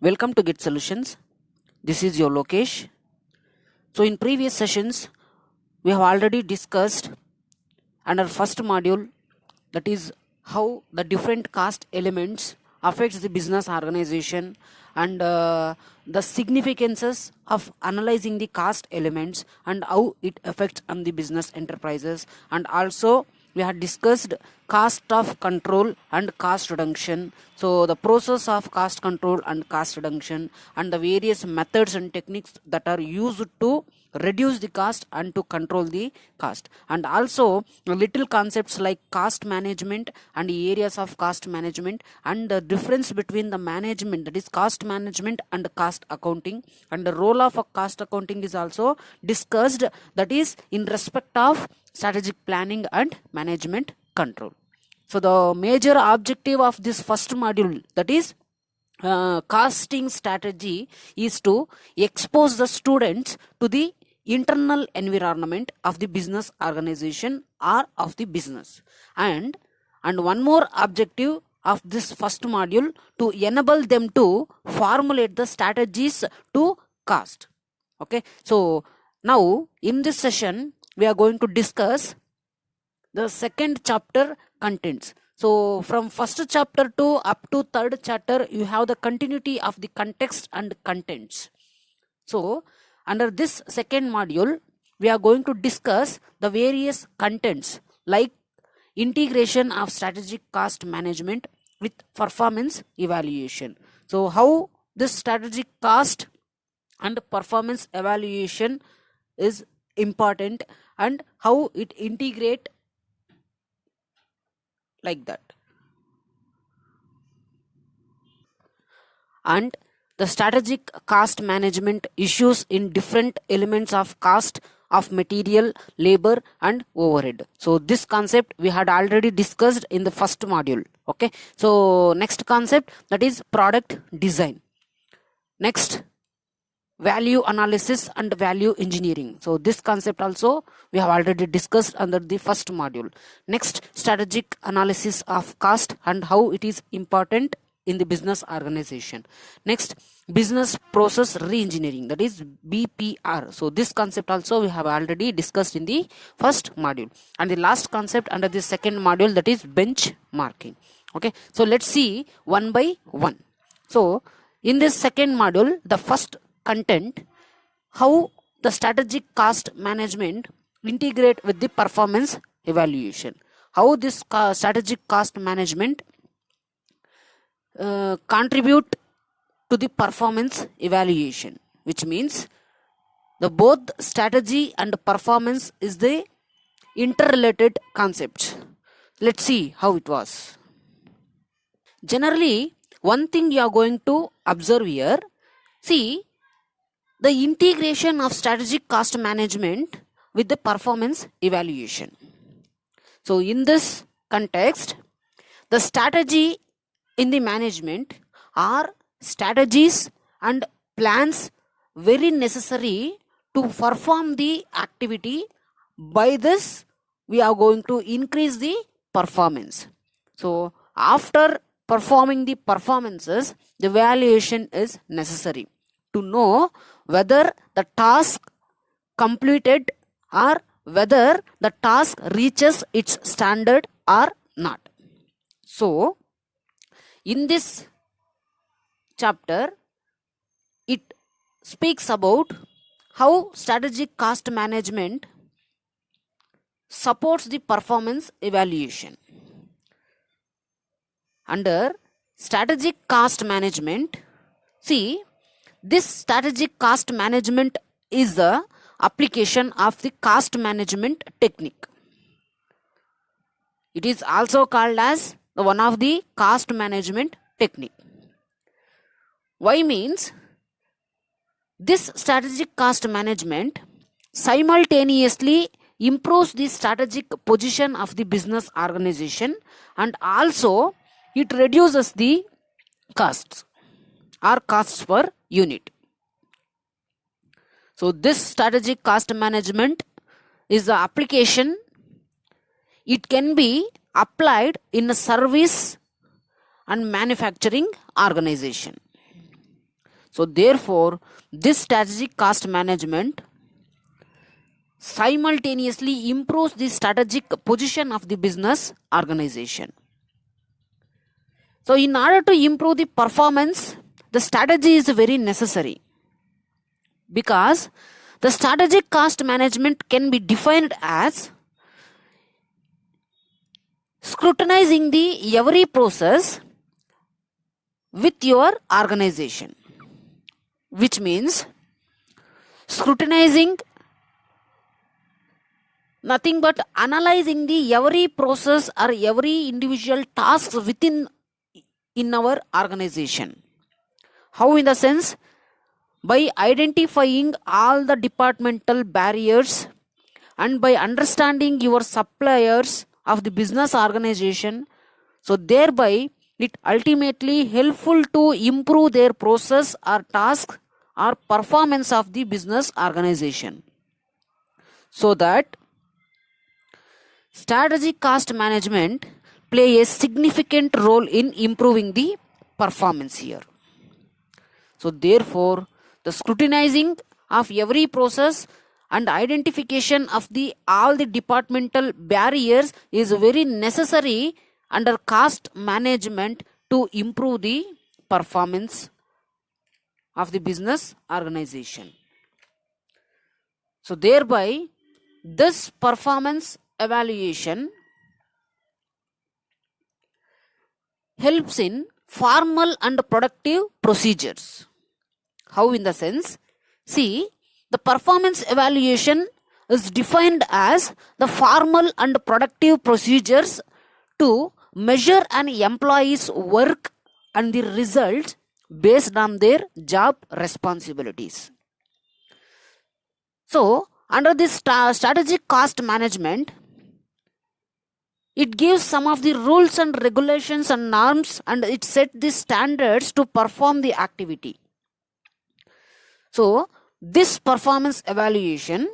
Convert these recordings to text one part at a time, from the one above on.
Welcome to Git Solutions. This is your Lokesh. So in previous sessions, we have already discussed under first module, that is how the different cost elements affects the business organization and the significances of analyzing the cost elements and how it affects on the business enterprises, and also we had discussed cost of control and cost reduction. So the process of cost control and cost reduction and the various methods and techniques that are used to reduce the cost and to control the cost, and also little concepts like cost management and areas of cost management and the difference between the management, that is cost management and cost accounting, and the role of a cost accounting is also discussed, that is in respect of strategic planning and management control. So the major objective of this first module, that is costing strategy, is to expose the students to the internal environment of the business organization or of the business, and one more objective of this first module, to enable them to formulate the strategies to cost. Okay, so now in this session we are going to discuss the second chapter contents. So from first chapter to up to third chapter, you have the continuity of the context and contents. So under this second module, we are going to discuss the various contents like integration of strategic cost management with performance evaluation. So how this strategic cost and performance evaluation is important and how it integrate like that, and the strategic cost management issues in different elements of cost of material, labor and overhead. So this concept we had already discussed in the first module. Okay, so next concept, that is product design. Next, value analysis and value engineering. So this concept also we have already discussed under the first module. Next, strategic analysis of cost and how it is important in the business organization. Next, business process re-engineering, that is BPR. So this concept also we have already discussed in the first module. And the last concept under the second module, that is benchmarking. Okay, so let's see one by one. So in this second module, the first content, how the strategic cost management integrate with the performance evaluation. How this strategic cost management contribute to the performance evaluation, which means the both strategy and performance is the interrelated concept. Let's see how it was. Generally, one thing you are going to observe here, see the integration of strategic cost management with the performance evaluation. So in this context, the strategy in the management are strategies and plans very necessary to perform the activity. By this, we are going to increase the performance. So after performing the performances, the evaluation is necessary to know whether the task completed or whether the task reaches its standard or not. So in this chapter, it speaks about how strategic cost management supports the performance evaluation. Under strategic cost management, see, this strategic cost management is the application of the cost management technique. It is also called as one of the cost management technique. Why means this strategic cost management simultaneously improves the strategic position of the business organization and also it reduces the costs or costs per unit. So this strategic cost management is the application. It can be applied in a service and manufacturing organization. So therefore, this strategic cost management simultaneously improves the strategic position of the business organization. So in order to improve the performance, the strategy is very necessary, because the strategic cost management can be defined as scrutinizing the every process with your organization, which means scrutinizing nothing but analyzing the every process or every individual tasks within in our organization. How? In the sense, by identifying all the departmental barriers and by understanding your suppliers of the business organization, so thereby it ultimately helpful to improve their process or task or performance of the business organization. So that strategic cost management play a significant role in improving the performance here. So therefore, the scrutinizing of every process and identification of the all the departmental barriers is very necessary under cost management to improve the performance of the business organization. So thereby, this performance evaluation helps in formal and productive procedures. How? In the sense, see, the performance evaluation is defined as the formal and productive procedures to measure an employee's work and the results based on their job responsibilities. So, under this strategic cost management, it gives some of the rules and regulations and norms, and it sets the standards to perform the activity. So, this performance evaluation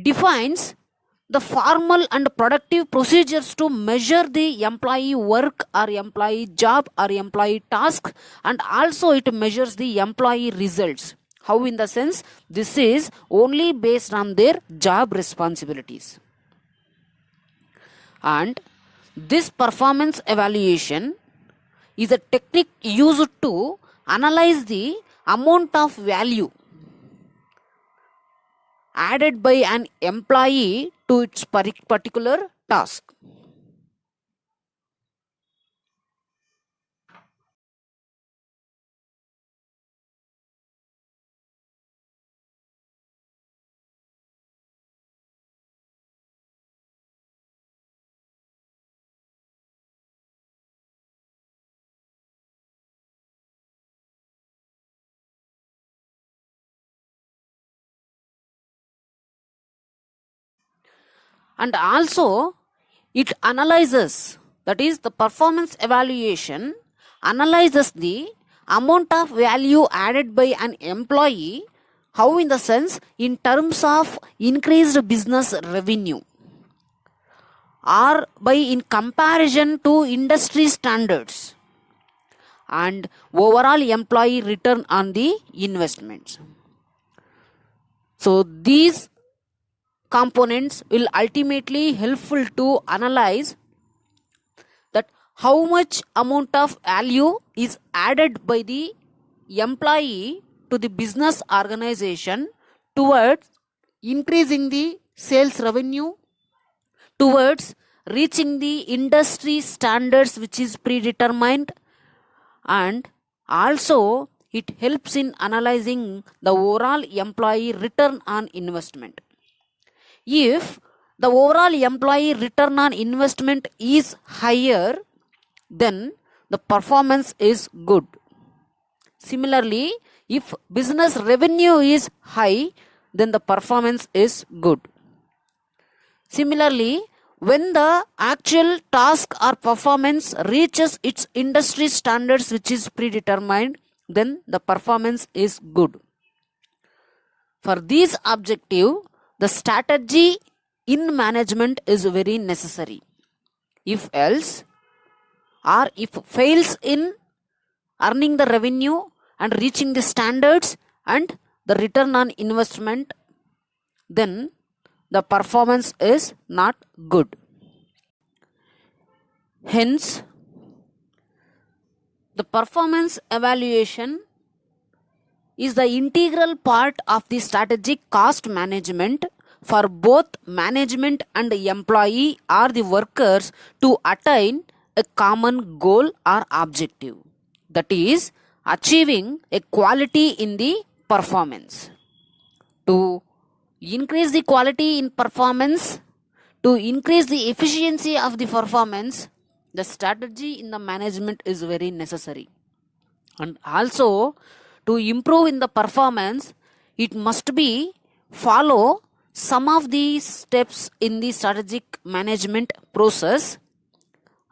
defines the formal and productive procedures to measure the employee work or employee job or employee task, and also it measures the employee results. How? In the sense, this is only based on their job responsibilities. And this performance evaluation is a technique used to analyze the amount of value added by an employee to its particular task. And also it analyzes, that is, the performance evaluation analyzes the amount of value added by an employee. How? In the sense, in terms of increased business revenue or by in comparison to industry standards and overall employee return on the investments. So these components will ultimately helpful to analyze that how much amount of value is added by the employee to the business organization towards increasing the sales revenue, towards reaching the industry standards which is predetermined, and also it helps in analyzing the overall employee return on investment. If the overall employee return on investment is higher, then the performance is good. Similarly, if business revenue is high, then the performance is good. Similarly, when the actual task or performance reaches its industry standards which is predetermined, then the performance is good. For this objective, the strategy in management is very necessary. If else, or if fails in earning the revenue and reaching the standards and the return on investment, then the performance is not good. Hence, the performance evaluation is the integral part of the strategic cost management for both management and employee or the workers to attain a common goal or objective, that is achieving a quality in the performance. To increase the quality in performance, to increase the efficiency of the performance, the strategy in the management is very necessary. And also, to improve in the performance, it must be follow some of the steps in the strategic management process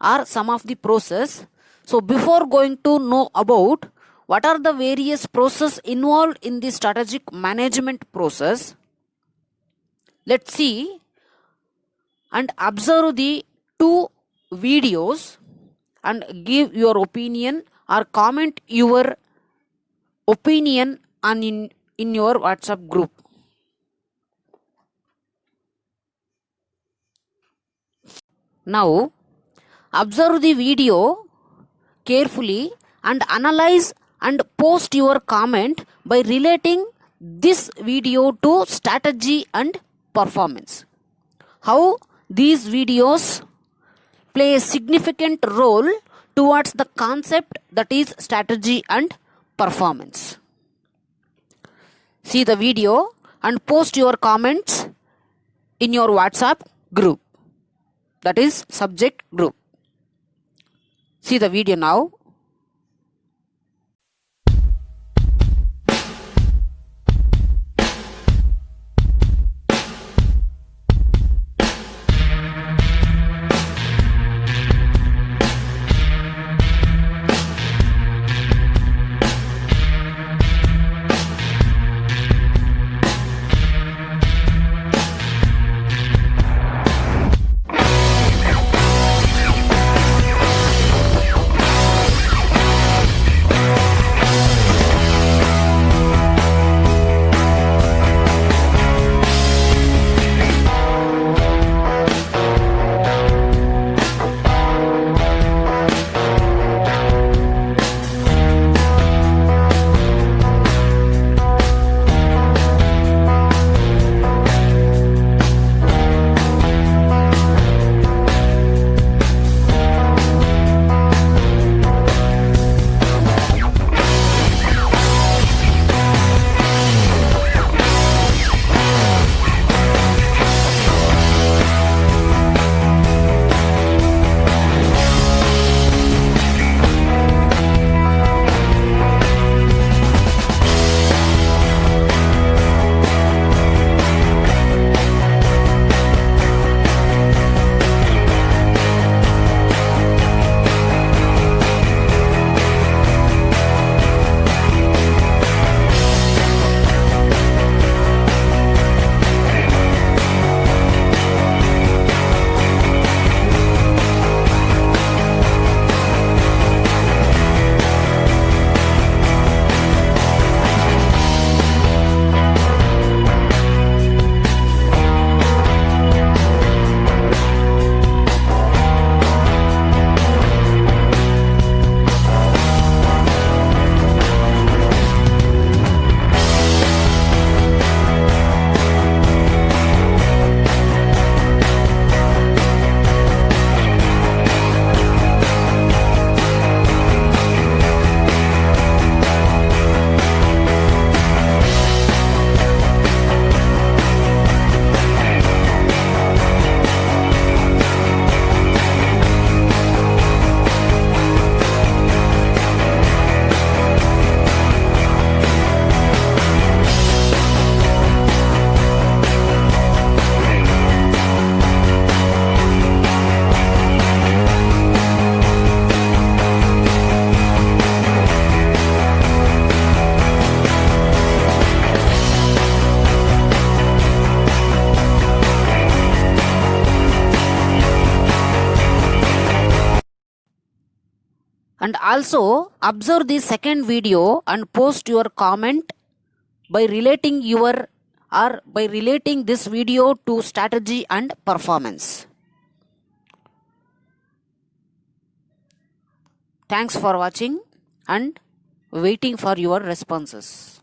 or some of the process. So before going to know about what are the various process involved in the strategic management process, let's see and observe the two videos and give your opinion or comment your opinion on in your WhatsApp group. Now, observe the video carefully and analyze and post your comment by relating this video to strategy and performance. How these videos play a significant role towards the concept that is strategy and performance. See the video and post your comments in your WhatsApp group, that is subject group. See the video now. And also observe the second video and post your comment by relating this video to strategy and performance. Thanks for watching and waiting for your responses.